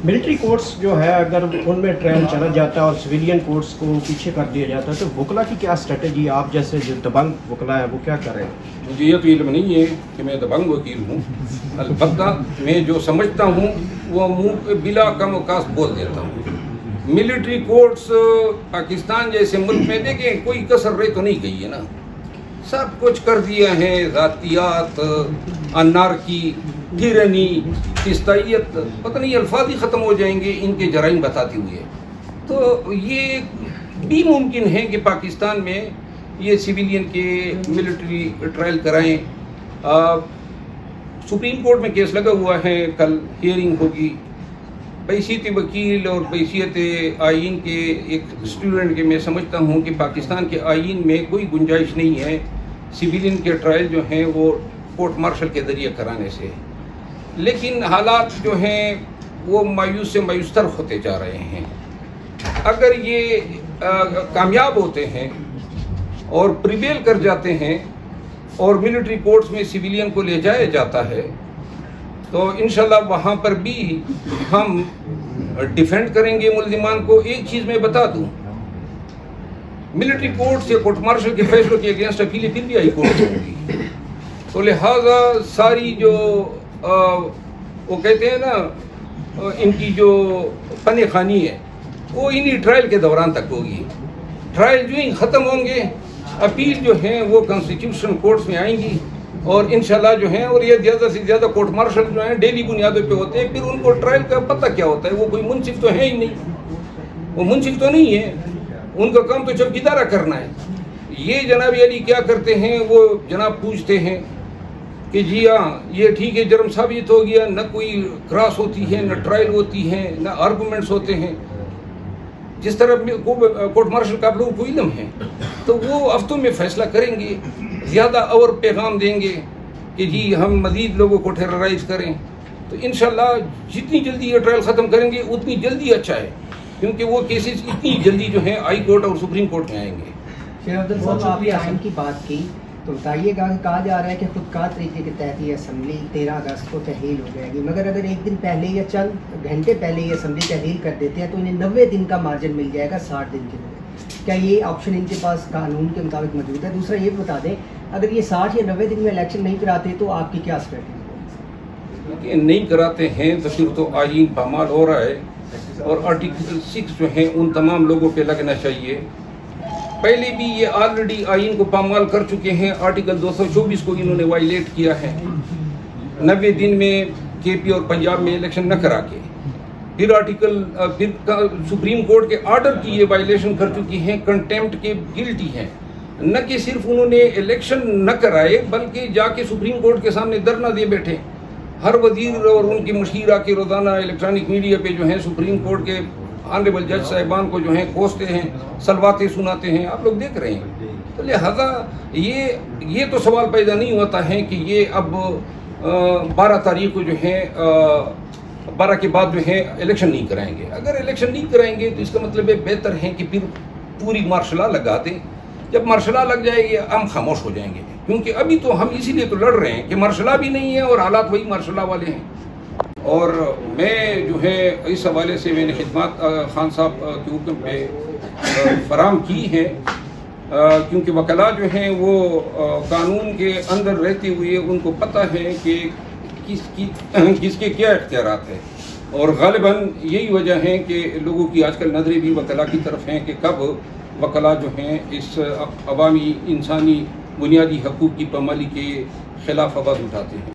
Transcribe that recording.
Military courts جو ہے اگر ان میں ٹرائل چلا جاتا ہے اور سویلین کورٹس کو پیچھے کر دیا جاتا ہے تو وکلا کی کیا اسٹریٹجی ہے؟ آپ جیسے جو دبنگ وکلا ہے وہ کیا کر رہے ہیں؟ مجھے یہ تو علم نہیں ہے کہ میں دبنگ وکیل ہوں، البتہ میں جو سمجھتا ہوں وہ منہ پہ بلا کم و کاس بول دیتا ہوں۔ ملٹری کورٹس پاکستان جیسے ملک میں دیکھیں کوئی کسر رہ تو نہیں گئی ہے نا، سب کچھ کر دیا ہے، ذاتیات، انارکی، ٹیرنی، فسطائیت، پتہ نہیں الفاظ ہی ختم ہو جائیں گے ان کے جرائم بتاتے ہوئے۔ تو یہ بھی ممکن ہے کہ پاکستان میں یہ سویلین کے ملٹری ٹرائل کرائیں۔ سپریم کورٹ میں کیس لگا ہوا ہے، کل ہیئرنگ ہوگی۔ بحیثیت وکیل اور بحیثیت آئین کے ایک اسٹوڈنٹ کے میں سمجھتا ہوں کہ پاکستان کے آئین میں کوئی گنجائش نہیں ہے سویلین کے ٹرائل جو ہیں وہ کورٹ مارشل کے ذریعے کرانے سے، لیکن حالات جو ہیں وہ مایوس سے مایوس تر ہوتے جا رہے ہیں۔ اگر یہ کامیاب ہوتے ہیں اور پریویل کر جاتے ہیں اور ملٹری کورٹس میں سویلین کو لے جایا جاتا ہے تو انشاءاللہ وہاں پر بھی ہم ڈیفینڈ کریں گے ملزمان کو۔ ایک چیز میں بتا دوں، ملٹری کورٹ یا کورٹ مارشل کے فیصلوں کے اگینسٹ اپیل پھر بھی ہائی کورٹ ہوگی، تو لہٰذا ساری جو وہ کہتے ہیں نا ان کی جو فن خوانی ہے وہ انہی ٹرائل کے دوران تک ہوگی۔ ٹرائل جو ہی ختم ہوں گے اپیل جو ہیں وہ کانسٹیٹیوشن کورٹس میں آئیں گی اور انشاءاللہ جو ہیں، اور یہ زیادہ سے زیادہ کورٹ مارشل جو ہیں ڈیلی بنیادوں پہ ہوتے ہیں، پھر ان کو ٹرائل کا پتہ کیا ہوتا ہے، وہ کوئی منصف تو ہے ہی نہیں، وہ منصف تو نہیں ہے، ان کا کام تو چوکیدارہ کرنا ہے۔ یہ جناب علی کیا کرتے ہیں، وہ جناب پوچھتے ہیں کہ جی ہاں یہ ٹھیک ہے جرم ثابت ہو گیا، نہ کوئی کراس ہوتی ہے، نہ ٹرائل ہوتی ہے، نہ آرگومنٹس ہوتے ہیں، جس طرح کورٹ مارشل کا آپ لوگوں کو علم ہے، تو وہ ہفتوں میں فیصلہ کریں گے، زیادہ اور پیغام دیں گے کہ جی ہم مزید لوگوں کو ٹیررائز کریں۔ تو انشاءاللہ جتنی جلدی یہ ٹرائل ختم کریں گے اتنی جلدی اچھا ہے، کیونکہ وہ کیسز اتنی جلدی جو ہیں ہائی کورٹ اور سپریم کورٹ میں آئیں گے۔ شیخ عبداللہ صاحب، آپ نے آئین کی بات کی تو بتائیے گا کہ کہا جا رہا ہے کہ خودکار طریقے کے تحت یہ اسمبلی 13 اگست کو تحلیل ہو جائے گی، مگر اگر ایک دن پہلے یا چند گھنٹے پہلے یہ اسمبلی تحلیل کر دیتے ہیں تو انہیں 90 دن کا مارجن مل جائے گا 60 دن کے لیے۔ کیا یہ آپشن ان کے پاس قانون کے مطابق موجود ہے؟ دوسرا یہ بتا دیں اگر یہ 60 یا 90 دن میں الیکشن نہیں کراتے تو آپ کی کیا اسٹریٹجی ہے؟ نہیں کراتے ہیں تو پھر تو آئین پامال ہو رہا ہے، اور آرٹیکل 6 جو ہیں ان تمام لوگوں پہ لگنا چاہیے۔ پہلے بھی یہ آلریڈی آئین کو پامال کر چکے ہیں، آرٹیکل 224 کو انہوں نے وائلیٹ کیا ہے 90 دن میں کے پی اور پنجاب میں الیکشن نہ کرا کے، پھر سپریم کورٹ کے آرڈر کی یہ وائلیشن کر چکی ہیں، کنٹیمپٹ کے گلٹی ہیں۔ نہ کہ صرف انہوں نے الیکشن نہ کرائے بلکہ جا کے سپریم کورٹ کے سامنے دھرنا دے بیٹھے۔ ہر وزیر اور ان کی مشیر آ کے روزانہ الیکٹرانک میڈیا پہ جو ہیں سپریم کورٹ کے آنریبل جج صاحبان کو جو ہیں کوستے ہیں، سلواتے سناتے ہیں، آپ لوگ دیکھ رہے ہیں۔ تو لہذا یہ تو سوال پیدا نہیں ہوتا ہے کہ یہ اب 12 تاریخ کو جو ہے 12 کے بعد جو ہے الیکشن نہیں کرائیں گے۔ اگر الیکشن نہیں کرائیں گے تو اس کا مطلب ہے بہتر ہے کہ پھر پوری مارشل لا لگا دیں۔ جب مارشل لا لگ جائے گی ہم خاموش ہو جائیں گے، کیونکہ ابھی تو ہم اسی لیے تو لڑ رہے ہیں کہ مارشل لا بھی نہیں ہے اور حالات وہی مارشل لا والے ہیں۔ اور میں جو ہے اس حوالے سے میں نے خدمات خان صاحب کے حکم پہ فراہم کی ہیں، کیونکہ وکلاء جو ہیں وہ قانون کے اندر رہتے ہوئے ان کو پتہ ہے کہ کس کے کیا اختیارات ہیں، اور غالباً یہی وجہ ہے کہ لوگوں کی آج کل نظریں بھی وکلاء کی طرف ہیں کہ کب وکلاء جو ہیں اس عوامی انسانی بنیادی حقوق کی پامالی کے خلاف آواز اٹھاتے ہیں۔